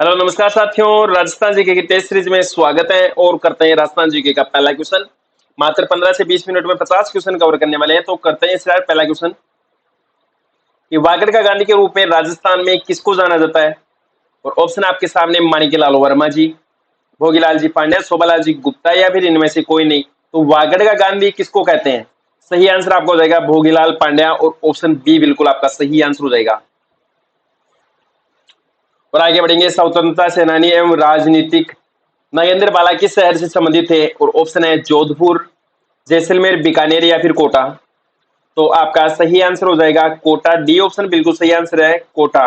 Hello नमस्कार साथियों, Rajasthan GK की टेस्ट सीरीज में स्वागत है और करते हैं राजस्थान जीके का पहला क्वेश्चन। मात्र 15 से 20 मिनट में 50 क्वेश्चन कवर करने वाले हैं, तो करते हैं इसका पहला क्वेश्चन कि वागड़ का गांधी के रूप में राजस्थान में किसको जाना जाता है। और ऑप्शन आपके सामने माणिक्यलाल वर्मा जी, भोगीलाल जी पांड्या, शोभालाल जी गुप्ता या फिर इनमें से कोई नहीं। तो वागड़ का गांधी किसको कहते हैं? सही आंसर आपका हो जाएगा भोगीलाल पांड्या और ऑप्शन बी बिल्कुल आपका सही आंसर हो जाएगा। और आगे बढ़ेंगे, स्वतंत्रता सेनानी एवं राजनीतिक नगेंद्र बाला किस शहर से संबंधित थे? और ऑप्शन है जोधपुर, जैसलमेर, बीकानेर या फिर कोटा। तो आपका सही आंसर हो जाएगा कोटा। डी ऑप्शन बिल्कुल सही आंसर है, कोटा।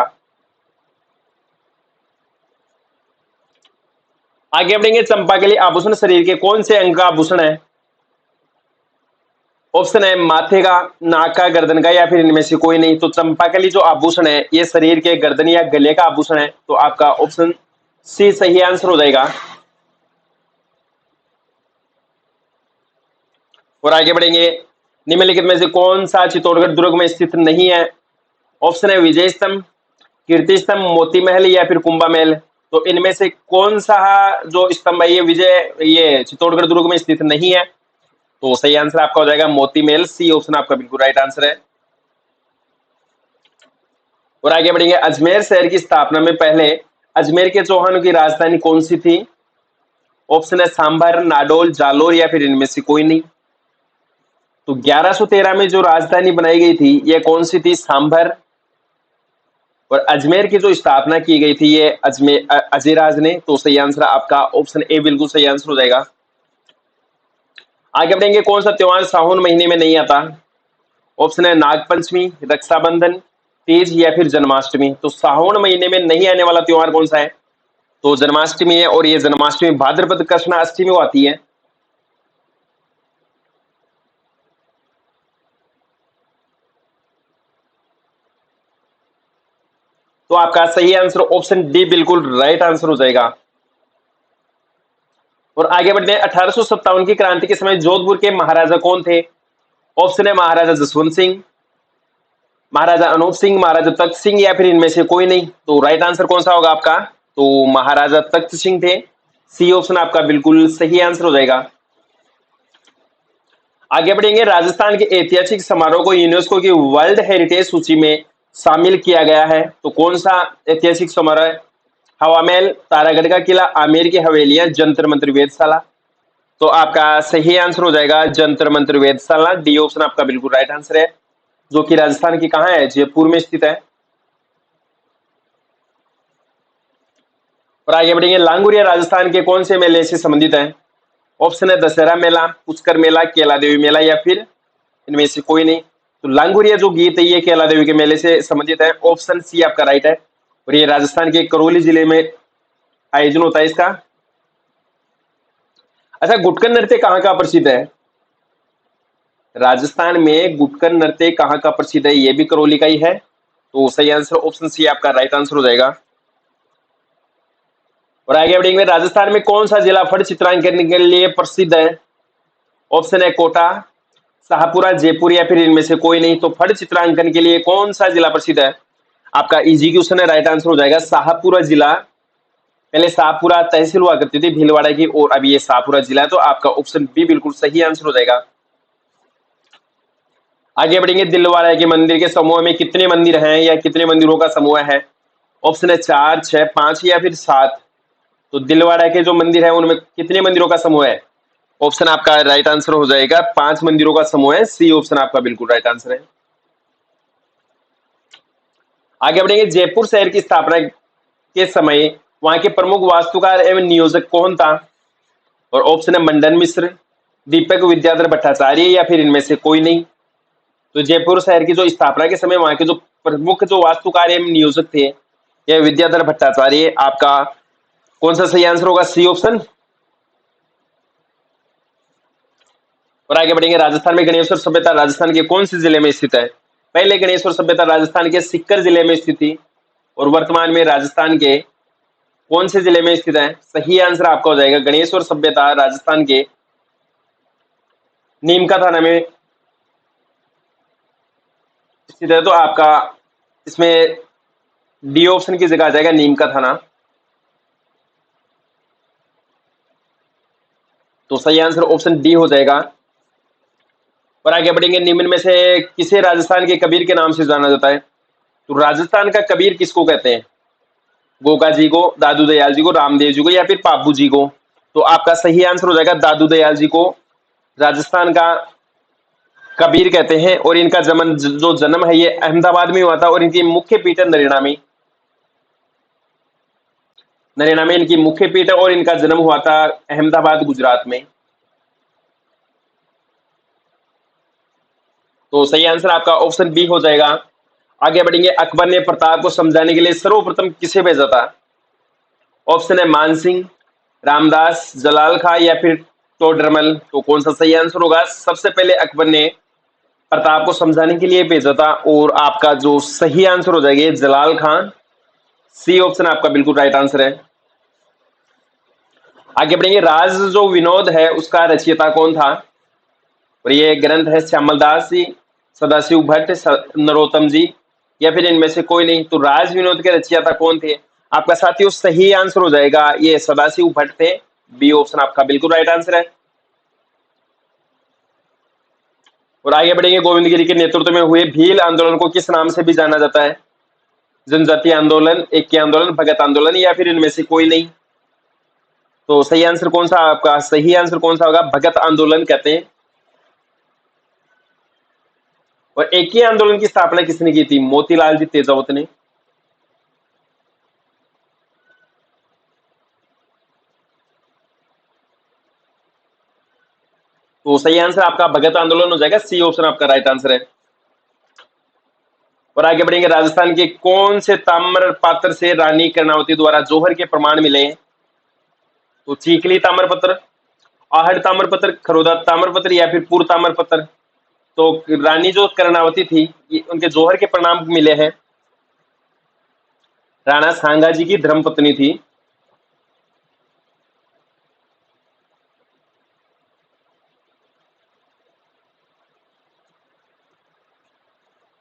आगे बढ़ेंगे, चंपा के लिए आभूषण शरीर के कौन से अंग का आभूषण है? ऑप्शन है माथे का, नाक का, गर्दन का या फिर इनमें से कोई नहीं। तो चंपा के लिए जो आभूषण है ये शरीर के गर्दन या गले का आभूषण है। तो आपका ऑप्शन सी सही आंसर हो जाएगा। और आगे बढ़ेंगे, निम्नलिखित में से कौन सा चित्तौड़गढ़ दुर्ग में स्थित नहीं है? ऑप्शन है विजय स्तंभ, कीर्ति स्तंभ, मोती महल या फिर कुंभा महल। तो इनमें से कौन सा जो स्तंभ है ये चित्तौड़गढ़ दुर्ग में स्थित नहीं है? तो सही आंसर आपका हो जाएगा मोती महल। सी ऑप्शन आपका बिल्कुल राइट आंसर है। और आगे बढ़ेंगे, अजमेर शहर की स्थापना में पहले अजमेर के चौहानों की राजधानी कौन सी थी? ऑप्शन है सांभर, नाडोल, जालोर या फिर इनमें से कोई नहीं। तो 1113 में जो राजधानी बनाई गई थी ये कौन सी थी? सांभर। और अजमेर की जो स्थापना की गई थी ये अजयराज ने। तो सही आंसर आपका ऑप्शन ए बिल्कुल सही आंसर हो जाएगा। आगे बढ़ेंगे, कौन सा त्योहार सावन महीने में नहीं आता? ऑप्शन है नागपंचमी, रक्षाबंधन, तीज या फिर जन्माष्टमी। तो सावन महीने में नहीं आने वाला त्योहार कौन सा है? तो जन्माष्टमी है, और ये जन्माष्टमी भाद्रपद कृष्ण अष्टमी को आती है। तो आपका सही आंसर ऑप्शन डी बिल्कुल राइट आंसर हो जाएगा। और आगे बढ़ते हैं, 1857 की क्रांति के समय जोधपुर के महाराजा कौन थे? ऑप्शन है महाराजा जसवंत सिंह, महाराजा अनूप सिंह, महाराजा तख्त सिंह या फिर इनमें से कोई नहीं। तो राइट आंसर कौन सा होगा आपका? तो महाराजा तख्त सिंह थे। सी ऑप्शन आपका बिल्कुल सही आंसर हो जाएगा। आगे बढ़ेंगे, राजस्थान के ऐतिहासिक समारोह को यूनेस्को की वर्ल्ड हेरिटेज सूची में शामिल किया गया है। तो कौन सा ऐतिहासिक समारोह है? हवा महल, तारागढ़ का किला, आमेर की हवेलियां, जंतर मंतर, वेधशाला। तो आपका सही आंसर हो जाएगा जंतर मंतर, वेधशाला। डी ऑप्शन आपका बिल्कुल राइट आंसर है, जो कि राजस्थान की कहां है? जयपुर में स्थित है। और आगे बढ़ेंगे, लांगुरिया राजस्थान के कौन से मेले से संबंधित है? ऑप्शन है दशहरा मेला, पुष्कर मेला, केला देवी मेला या फिर इनमें से कोई नहीं। तो लांगुरिया जो गीत है ये केला देवी के मेले से संबंधित है। ऑप्शन सी आपका राइट है, और ये राजस्थान के करौली जिले में आयोजन होता है इसका। अच्छा, गुटकन नृत्य कहाँ का प्रसिद्ध है? राजस्थान में गुटकन नृत्य कहाँ का प्रसिद्ध है? ये भी करौली का ही है। तो सही आंसर ऑप्शन सी आपका राइट आंसर हो जाएगा। और आगे बढ़ेंगे, राजस्थान में कौन सा जिला फट चित्रांकन के लिए प्रसिद्ध है? ऑप्शन है कोटा, शाहपुरा, जयपुर या फिर इनमें से कोई नहीं। तो फट चित्रांकन के लिए कौन सा जिला प्रसिद्ध है? आपका इजी क्वेश्चन है, राइट आंसर हो जाएगा शाहपुरा जिला। पहले शाहपुरा तहसील हुआ करती थी भीलवाड़ा की, और अभी ये शाहपुरा जिला है। तो आपका ऑप्शन बी बिल्कुल सही आंसर हो जाएगा। आगे बढ़ेंगे, दिलवाड़ा के मंदिर के समूह में कितने मंदिर हैं या कितने मंदिरों का समूह है? ऑप्शन है 4, 6, 5 या फिर 7। तो दिलवाड़ा के जो मंदिर है उनमें कितने मंदिरों का समूह है? ऑप्शन आपका राइट आंसर हो जाएगा 5 मंदिरों का समूह है। सी ऑप्शन आपका बिल्कुल राइट आंसर है। आगे बढ़ेंगे, जयपुर शहर की स्थापना के समय वहां के प्रमुख वास्तुकार एवं नियोजक कौन था? और ऑप्शन है मंडन मिश्र, दीपक विद्याधर भट्टाचार्य या फिर इनमें से कोई नहीं। तो जयपुर शहर की जो स्थापना के समय वहां के जो प्रमुख जो वास्तुकार एवं नियोजक थे ये विद्याधर भट्टाचार्य। आपका कौन सा सही आंसर होगा? C option. और आगे बढ़ेंगे, राजस्थान में गणेश्वर सभ्यता राजस्थान के कौन से जिले में स्थित है? पहले गणेश्वर सभ्यता राजस्थान के सीकर जिले में स्थित थी, और वर्तमान में राजस्थान के कौन से जिले में स्थित है? सही आंसर आपका हो जाएगा गणेश्वर सभ्यता राजस्थान के नीमका थाना में स्थित है। तो आपका इसमें डी ऑप्शन की जगह आ जाएगा नीमका थाना। तो सही आंसर ऑप्शन डी हो जाएगा। और आगे बढ़ेंगे, निम्न में से किसे राजस्थान के कबीर के नाम से जाना जाता है? तो राजस्थान का कबीर किसको कहते हैं? गोगा जी को, दादू दयाल जी को, रामदेव जी को, या फिर बापू जी को? तो आपका सही आंसर हो जाएगा दादू दयाल जी को राजस्थान का कबीर कहते हैं। और इनका जो जन्म है ये अहमदाबाद में हुआ था, और इनकी मुख्य पीठ है नरेना में। नरेना में इनकी मुख्य पीठ है और इनका जन्म हुआ था अहमदाबाद, गुजरात में। तो सही आंसर आपका ऑप्शन बी हो जाएगा। आगे बढ़ेंगे, अकबर ने प्रताप को समझाने के लिए सर्वप्रथम किसे भेजा था? ऑप्शन है मानसिंह, रामदास, जलाल खां, या फिर टोडरमल। तो कौन सा सही आंसर होगा? सबसे पहले अकबर ने प्रताप को समझाने के लिए भेजा था, और आपका जो सही आंसर हो जाएगा जलाल खान। सी ऑप्शन आपका बिल्कुल राइट आंसर है। आगे बढ़ेंगे, राज जो विनोद है उसका रचयिता कौन था? और ये ग्रंथ है श्यामलदास जी, सदाशिव भट्ट, नरोत्तम जी, या फिर इनमें से कोई नहीं। तो राज विनोद के रचयिता कौन थे? आपका साथियों सही आंसर हो जाएगा ये सदाशिव भट्ट थे। बी ऑप्शन आपका बिल्कुल राइट आंसर है। और आगे बढ़ेंगे, गोविंद गिरी के नेतृत्व में हुए भील आंदोलन को किस नाम से भी जाना जाता है? जनजातीय आंदोलन, एकी आंदोलन, भगत आंदोलन, या फिर इनमें से कोई नहीं। तो सही आंसर कौन सा? आपका सही आंसर कौन सा होगा? भगत आंदोलन कहते हैं। और एकी आंदोलन की स्थापना किसने की थी? मोतीलाल जी तेजावत ने। तो सही आंसर आपका भगत आंदोलन हो जाएगा। सी ऑप्शन आपका राइट आंसर है। और आगे बढ़ेंगे, राजस्थान के कौन से ताम्र पात्र से रानी कर्णावती द्वारा जौहर के प्रमाण मिले हैं? तो चीखली ताम्रपत्र, आहड़ ताम्रपत्र, खरोदा ताम्रपत्र, या फिर पूर्व ताम्रपत्र। तो रानी जो कर्णावती थी उनके जौहर के प्रमाण मिले हैं। राणा सांगा जी की धर्मपत्नी थी।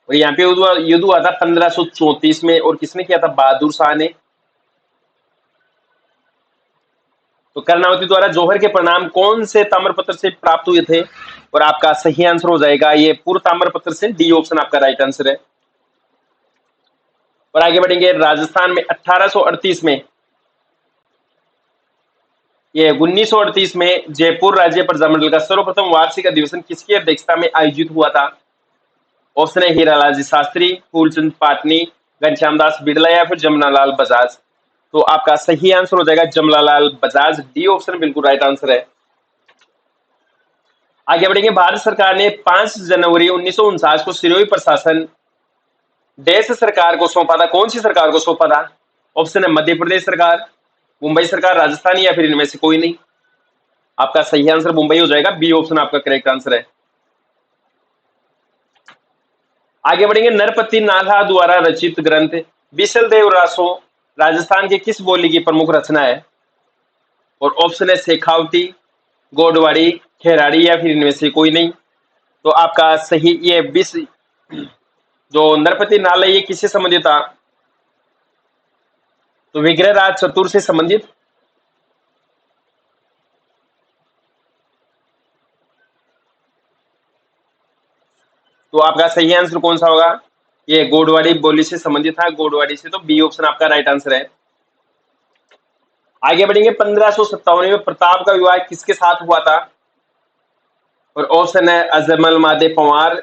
और यहाँ पे युद्ध हुआ था 1534 में, और किसने किया था? बहादुर शाह ने। तो कर्णावती द्वारा जौहर के प्रणाम कौन से ताम्रपत्र से प्राप्त हुए थे? और आपका सही आंसर हो जाएगा ये पूर्व ताम्रपत्र से। डी ऑप्शन आपका राइट आंसर है। और आगे बढ़ेंगे, राजस्थान में 1838 में, ये 1938 में जयपुर राज्य प्रजामंडल का सर्वप्रथम वार्षिक अधिवेशन किसकी अध्यक्षता में आयोजित हुआ था? ऑप्शन है हीरालाल जी शास्त्री, फूलचंद पाटनी, घनश्याम दास बिड़ला, या फिर जमनालाल बजाज। तो आपका सही आंसर हो जाएगा जमनालाल बजाज। डी ऑप्शन बिल्कुल राइट आंसर है। आगे बढ़ेंगे, भारत सरकार ने 5 जनवरी 1949 को सिरोही प्रशासन देश सरकार को सौंपा था। कौन सी सरकार को सौंपा था? ऑप्शन है मध्य प्रदेश सरकार, मुंबई सरकार, राजस्थान, या फिर इनमें से कोई नहीं। आपका सही आंसर मुंबई हो जाएगा। बी ऑप्शन आपका करेक्ट आंसर है। आगे बढ़ेंगे, नरपति नाथा द्वारा रचित ग्रंथ बिसल देव रासो राजस्थान के किस बोली की प्रमुख रचना है? और ऑप्शन है शेखावती, गोडवाड़ी, खेराड़ी, या फिर इनमें से कोई नहीं। तो आपका सही ये जो नरपति नाल है ये किससे संबंधित था? तो विग्रह राज चतुर से संबंधित। तो आपका सही आंसर कौन सा होगा? ये गोडवाड़ी बोली से संबंधित था, गोडवाड़ी से। तो बी ऑप्शन आपका राइट आंसर है। आगे बढ़ेंगे, 1557 में प्रताप का विवाह किसके साथ हुआ था? और ऑप्शन है अजमल मादे पंवार,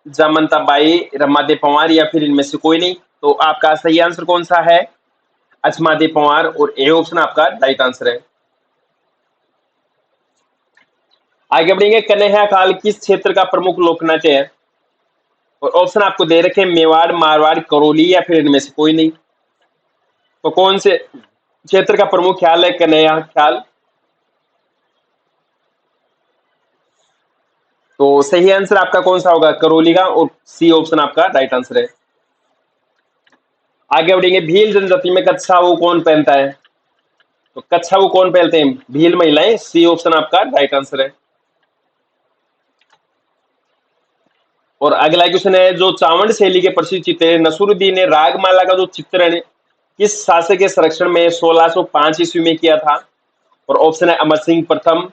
जामंता बाई, रमादे पंवार, या फिर इनमें से कोई नहीं। तो आपका सही आंसर कौन सा है? अजमादे पंवार, और ए ऑप्शन आपका राइट आंसर है। आगे बढ़ेंगे, कन्हैया काल किस क्षेत्र का प्रमुख लोक नाट्य है? और ऑप्शन आपको दे रखे मेवाड़, मारवाड़, करौली, या फिर इनमें से कोई नहीं। तो कौन से क्षेत्र का प्रमुख ख्याल है कन्हैया ख्याल? तो सही आंसर आपका कौन सा होगा? करौली का, और सी ऑप्शन आपका राइट आंसर है। आगे बढ़ेंगे, भील जनजाति में कच्छा वो कौन पहनता है? तो कच्छा वो कौन पहनते हैं? भील महिलाएं। सी ऑप्शन आपका राइट आंसर है। और अगला क्वेश्चन है, जो चावंड शैली के प्रसिद्ध चित्र नसरुद्दीन ने रागमाला का जो चित्रण किस शासक के संरक्षण में 1605 ईस्वी में किया था? और ऑप्शन है अमर सिंह प्रथम,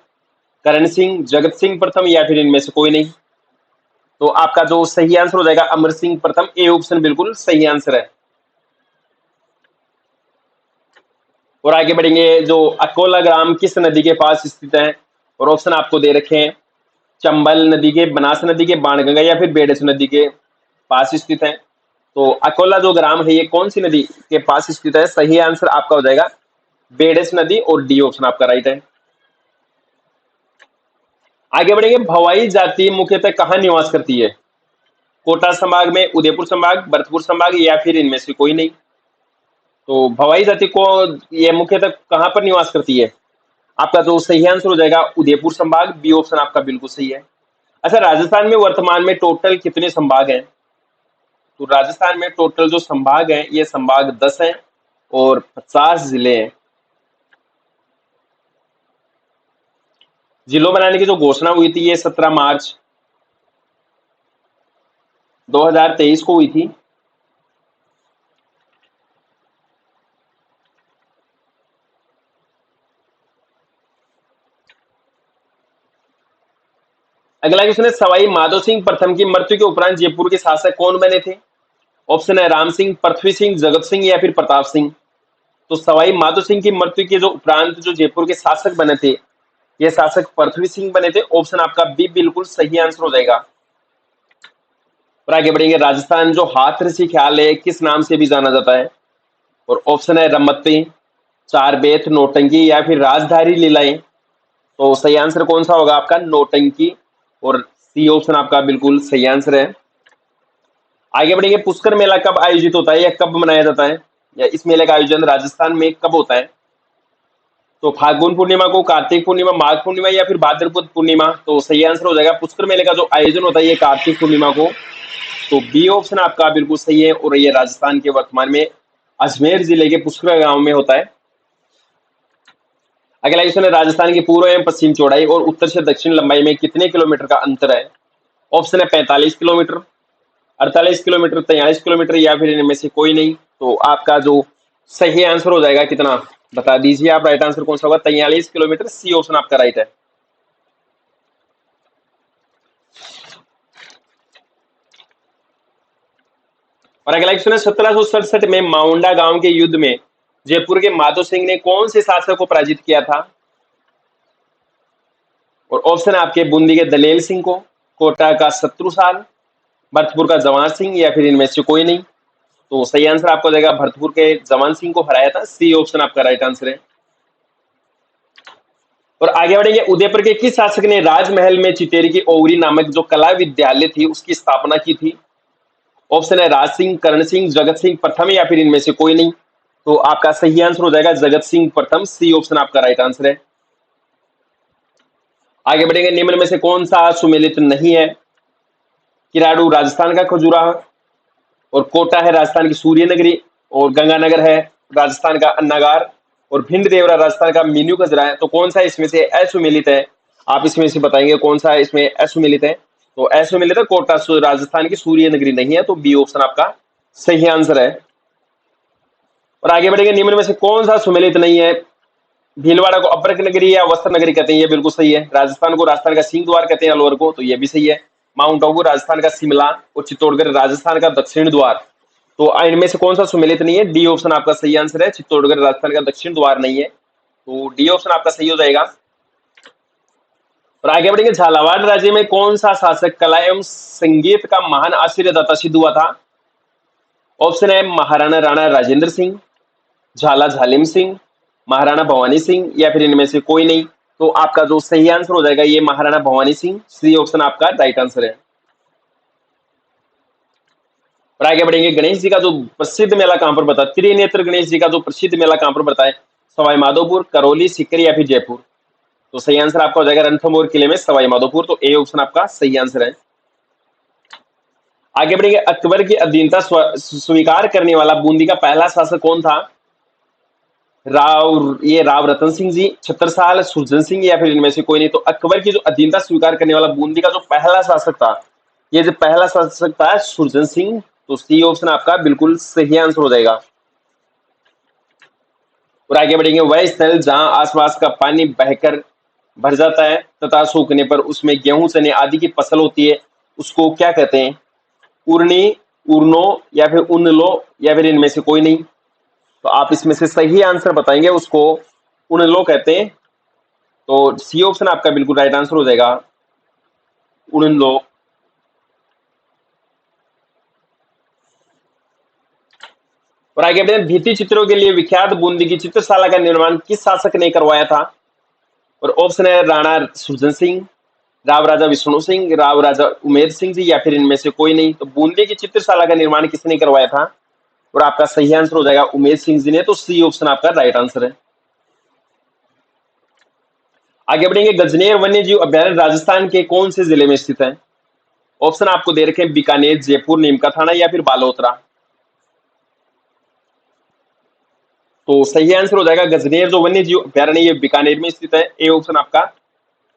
करण सिंह, जगत सिंह प्रथम या फिर इनमें से कोई नहीं। तो आपका जो सही आंसर हो जाएगा अमर सिंह प्रथम, ए ऑप्शन बिल्कुल सही आंसर है। और आगे बढ़ेंगे, जो अकोला ग्राम किस नदी के पास स्थित है? और ऑप्शन आपको दे रखे हैं, चंबल नदी के, बनास नदी के, बाणगंगा या फिर बेडस नदी के पास स्थित है। तो अकोला जो ग्राम है ये कौन सी नदी के पास स्थित है? सही आंसर आपका हो जाएगा बेडस नदी, और डी ऑप्शन आपका राइट है। आगे बढ़ेंगे, भवाई जाति मुख्यतः कहाँ निवास करती है? कोटा संभाग में, उदयपुर संभाग, भरतपुर संभाग या फिर इनमें से कोई नहीं। तो भवाई जाति को ये मुख्यतः कहाँ पर निवास करती है? आपका जो सही आंसर हो जाएगा उदयपुर संभाग, बी ऑप्शन आपका बिल्कुल सही है। अच्छा, राजस्थान में वर्तमान में टोटल कितने संभाग हैं? तो राजस्थान में टोटल जो संभाग हैं ये संभाग 10 हैं और 50 जिले हैं। जिलों बनाने की जो घोषणा हुई थी ये 17 मार्च 2023 को हुई थी। अगला क्वेश्चन है, सवाई माधो सिंह प्रथम की मृत्यु के उपरांत जयपुर के शासक कौन बने थे? ऑप्शन है राम सिंह, पृथ्वी सिंह, जगत सिंह या फिर प्रताप सिंह। तो सवाई माधो सिंह की मृत्यु के जो उपरांत जो जयपुर के शासक बने थे ये शासक पृथ्वी सिंह बने थे। ऑप्शन आपका बी बिल्कुल सही आंसर हो जाएगा। और आगे बढ़ेंगे, राजस्थान जो हाथरसी ख्याल है किस नाम से भी जाना जाता है? और ऑप्शन है रमत्ती, चार बेत, नौटंकी या फिर राजधारी लीलाएं। तो सही आंसर कौन सा होगा आपका? नौटंकी, और सी ऑप्शन आपका बिल्कुल सही आंसर है। आगे बढ़ेंगे, पुष्कर मेला कब आयोजित होता है या कब मनाया जाता है, या इस मेले का आयोजन राजस्थान में कब होता है? तो फाल्गुन पूर्णिमा को, कार्तिक पूर्णिमा, माघ पूर्णिमा या फिर भाद्रपद पूर्णिमा। तो सही आंसर हो जाएगा पुष्कर मेले का जो आयोजन होता है ये कार्तिक पूर्णिमा को। तो बी ऑप्शन आपका बिल्कुल सही है, और ये राजस्थान के वर्तमान में अजमेर जिले के पुष्कर गांव में होता है। अगला क्वेश्चन है, राजस्थान की पूर्व एवं पश्चिम चौड़ाई और उत्तर से दक्षिण लंबाई में कितने किलोमीटर का अंतर है? ऑप्शन है 45 किलोमीटर, 48 किलोमीटर, 43 किलोमीटर या फिर इनमें से कोई नहीं। तो आपका जो सही आंसर हो जाएगा कितना, बता दीजिए आप, राइट आंसर कौन सा होगा? 43 किलोमीटर, सी ऑप्शन आपका राइट है। और अगला क्वेश्चन है, 1767 में माउंडा गांव के युद्ध में जयपुर के माधो सिंह ने कौन से शासक को पराजित किया था? और ऑप्शन है आपके बूंदी के दलेल सिंह को, कोटा का शत्रुसाल, भरतपुर का जवान सिंह या फिर इनमें से कोई नहीं। तो सही आंसर आपको हो जाएगा भरतपुर के जवान सिंह को हराया था, सी ऑप्शन आपका राइट आंसर है। और आगे बढ़ेंगे, उदयपुर के किस शासक ने राजमहल में चितेरी की ओवरी नामक जो कला विद्यालय थी उसकी स्थापना की थी? ऑप्शन है राज सिंह, करण सिंह, जगत सिंह प्रथम या फिर इनमें से कोई नहीं। तो आपका सही आंसर हो जाएगा जगत सिंह प्रथम, सी ऑप्शन आपका राइट आंसर है। आगे बढ़ेंगे, निम्न में से कौन सा सुमेलित नहीं है? किराड़ू राजस्थान का खजुराहो, और कोटा है राजस्थान की सूर्य नगरी, और गंगानगर है राजस्थान का अन्नागार, और भिंड देवरा राजस्थान का मीनू कजरा है। तो कौन सा इसमें से असुमेलित है? आप इसमें से बताएंगे कौन सा इसमें असुमेलित है। तो असुमेलित है कोटा, राजस्थान की सूर्य नगरी नहीं है, तो बी ऑप्शन आपका सही आंसर है। और आगे बढ़ेंगे, निम्न में से कौन सा सुमेलित नहीं है? भीलवाड़ा को अपर्क नगरी या वस्त्र नगरी कहते हैं, ये बिल्कुल सही है। राजस्थान को राजस्थान का सिंह द्वार कहते हैं, अलवर को, तो ये भी सही है। माउंट आबू राजस्थान का शिमला, और चित्तौड़गढ़ राजस्थान का दक्षिण द्वार। तो इनमें से कौन सा सुमेलित नहीं है? डी ऑप्शन आपका सही आंसर है, चित्तौड़गढ़ राजस्थान का दक्षिण द्वार नहीं है, तो डी ऑप्शन आपका सही हो जाएगा। और आगे बढ़ेंगे, झालावाड़ राज्य में कौन सा शासक कला एवं संगीत का महान आश्चर्यदाता सिद्ध हुआ था? ऑप्शन है महाराणा राणा राजेंद्र सिंह, झाला झालिम सिंह, महाराणा भवानी सिंह या फिर इनमें से कोई नहीं। तो आपका जो सही आंसर हो जाएगा ये महाराणा भवानी सिंह, सी ऑप्शन आपका राइट आंसर है। और आगे बढ़ेंगे, गणेश जी का जो प्रसिद्ध मेला कहां पर बता, त्रिनेत्र गणेश जी का जो प्रसिद्ध मेला कहां पर बताए? सवाई माधोपुर, करौली, सीकर या फिर जयपुर। तो सही आंसर आपका हो जाएगा रणथंभौर किले में सवाई माधोपुर, तो ए ऑप्शन आपका सही आंसर है। आगे बढ़ेंगे, अकबर की अधीनता स्वीकार करने वाला बूंदी का पहला शासक कौन था? राव रतन सिंह जी, छत्रसाल, सुरजन सिंह या फिर इनमें से कोई नहीं। तो अकबर की जो अधीनता स्वीकार करने वाला बूंदी का जो पहला शासक था, ये जो पहला शासक था सुरजन सिंह, तो सी ऑप्शन आपका बिल्कुल सही आंसर हो जाएगा। और आगे बढ़ेंगे, वह स्थल जहां आसपास का पानी बहकर भर जाता है तथा सूखने पर उसमें गेहूं चने आदि की फसल होती है, उसको क्या कहते हैं? उर्नी, उर्नो या फिर उनलो या फिर इनमें से कोई नहीं। तो आप इसमें से सही आंसर बताएंगे, उसको उनलो कहते हैं। तो सी ऑप्शन आपका बिल्कुल राइट आंसर हो जाएगा, उनलो। और आगे बढ़े, भित्ति चित्रों के लिए विख्यात बूंदी की चित्रशाला का निर्माण किस शासक ने करवाया था? और ऑप्शन है राणा सुरजन सिंह, राव राजा विष्णु सिंह, राव राजा उमेर सिंह जी या फिर इनमें से कोई नहीं। तो बूंदी की चित्रशाला का निर्माण किसने करवाया था? और आपका सही आंसर हो जाएगा उमेर सिंह जी ने। तो सी ऑप्शन आपका राइट आंसर है। आगे बढ़ेंगे, गजनेर वन्य जीव अभ्यारण्य राजस्थान के कौन से जिले में स्थित है? ऑप्शन आपको दे रखे हैं बीकानेर, जयपुर, नीमका थाना या फिर बालोतरा। तो सही आंसर हो जाएगा गजनेर जो वन्य जीव अभ्यारण्य ये बीकानेर में स्थित है। ए ऑप्शन आपका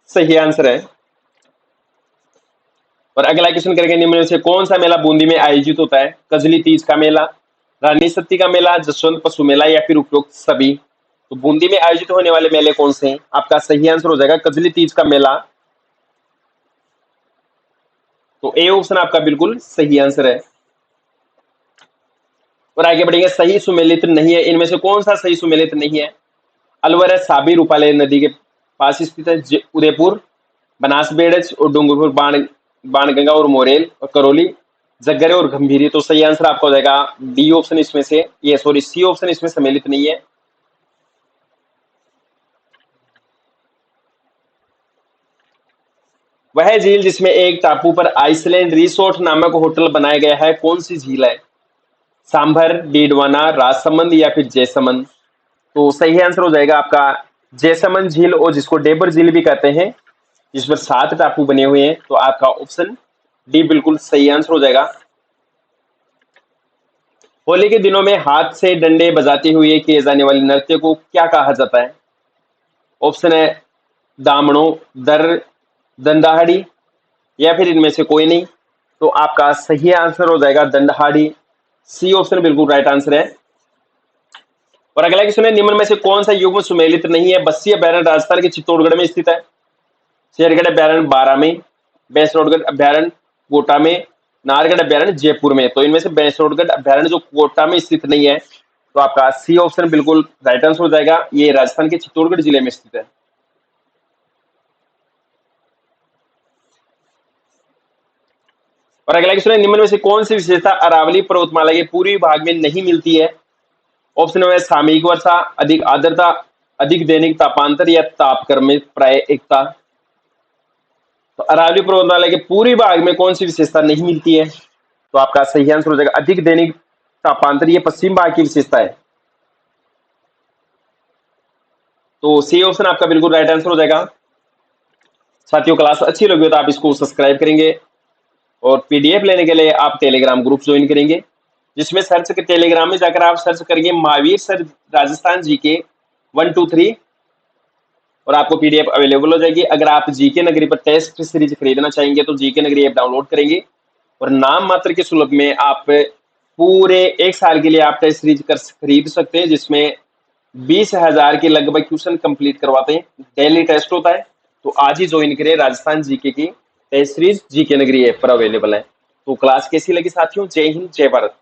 सही आंसर है। और अगला क्वेश्चन करेंगे, निम्न में से कौन सा मेला बूंदी में आयोजित होता है? कजली तीज का मेला, रानी सती का मेला, जसवंत पशु मेला या फिर उपरोक्त सभी। तो बूंदी में आयोजित होने वाले मेले कौन से हैं? आपका सही आंसर हो जाएगा कजली तीज का मेला। तो ए ऑप्शन आपका बिल्कुल सही आंसर है। और आगे बढ़ेंगे, सही सुमेलित नहीं है, इनमें से कौन सा सही सुमेलित नहीं है? अलवर है, साबी रूपाले नदी के पास स्थित है, उदयपुर, बनास बेड़ज और डूंगरपुर, बाणगंगा और मोरेल और करौली, जग्गरे और गंभीरी। तो सही आंसर आपका हो जाएगा डी ऑप्शन, इसमें से ये सॉरी सी ऑप्शन इसमें सम्मिलित नहीं है। वह झील जिसमें एक टापू पर आइसलैंड रिसोर्ट नामक होटल बनाया गया है, कौन सी झील है? सांभर, डीडवाना, राजसमंद या फिर जयसमंद। तो सही आंसर हो जाएगा आपका जयसमंद झील, और जिसको डेबर झील भी कहते हैं, जिस पर 7 टापू बने हुए हैं। तो आपका ऑप्शन डी बिल्कुल सही आंसर हो जाएगा। होली के दिनों में हाथ से डंडे बजाते हुए किए जाने वाले नृत्य को क्या कहा जाता है? ऑप्शन है दामड़ो, दर, दंडाहाड़ी या फिर इनमें से कोई नहीं। तो आपका सही आंसर हो जाएगा दंडहाड़ी। सी ऑप्शन बिल्कुल राइट आंसर है। और अगला क्वेश्चन है, निम्न में से कौन सा युग्म सुमेलित नहीं है? बस्सी अभ्यारण्य राजस्थान के चित्तौड़गढ़ में स्थित है, शेरगढ़ अभ्यारण्य बारा में, बैसरोडगढ़ अभ्यारण्य कोटा में, नाहरगढ़ अभ्यारण्य जयपुर में। तो इनमें से बैसरोडगढ़ अभ्यारण्य जो कोटा में स्थित नहीं है, तो आपका सी ऑप्शन बिल्कुल राइट आंसर हो जाएगा, ये राजस्थान के चित्तौड़गढ़ जिले में स्थित है। और अगला क्वेश्चन है, निम्न में से कौन सी विशेषता अरावली पर्वतमाला के पूर्वी भाग में नहीं मिलती है? ऑप्शन है सामयिक वर्षा, अधिक आर्द्रता, अधिक दैनिक तापांतर या तापक्रम में प्राय एकता। तो अरावली पर्वतमाला के पूर्वी भाग में कौन सी विशेषता नहीं मिलती है? तो आपका सही आंसर हो जाएगा अधिक दैनिक तापांतर, ये पश्चिम भाग की विशेषता है। तो सी ऑप्शन आपका बिल्कुल राइट आंसर हो जाएगा। साथियों, क्लास अच्छी लगी हो तो आप इसको सब्सक्राइब करेंगे, और पीडीएफ लेने के लिए आप टेलीग्राम ग्रुप ज्वाइन करेंगे, जिसमें सर्च के टेलीग्राम में जाकर आप सर्च करेंगे महावीर सर राजस्थान जीके 1 2 3, और आपको पीडीएफ अवेलेबल हो जाएगी। अगर आप जीके नगरी पर टेस्ट सीरीज खरीदना चाहेंगे तो जीके नगरी ऐप डाउनलोड करेंगे, और नाम मात्र के शुल्क में आप पूरे 1 साल के लिए आप टेस्ट सीरीज खरीद सकते हैं, जिसमें 20,000 के लगभग क्वेश्चन कंप्लीट करवाते हैं, डेली टेस्ट होता है। तो आज ही ज्वाइन करें, राजस्थान जीके की टेस्ट सीरीज जीके नगरी ऐप पर अवेलेबल है। तो क्लास कैसी लगी साथियों? जय हिंद, जय भारत।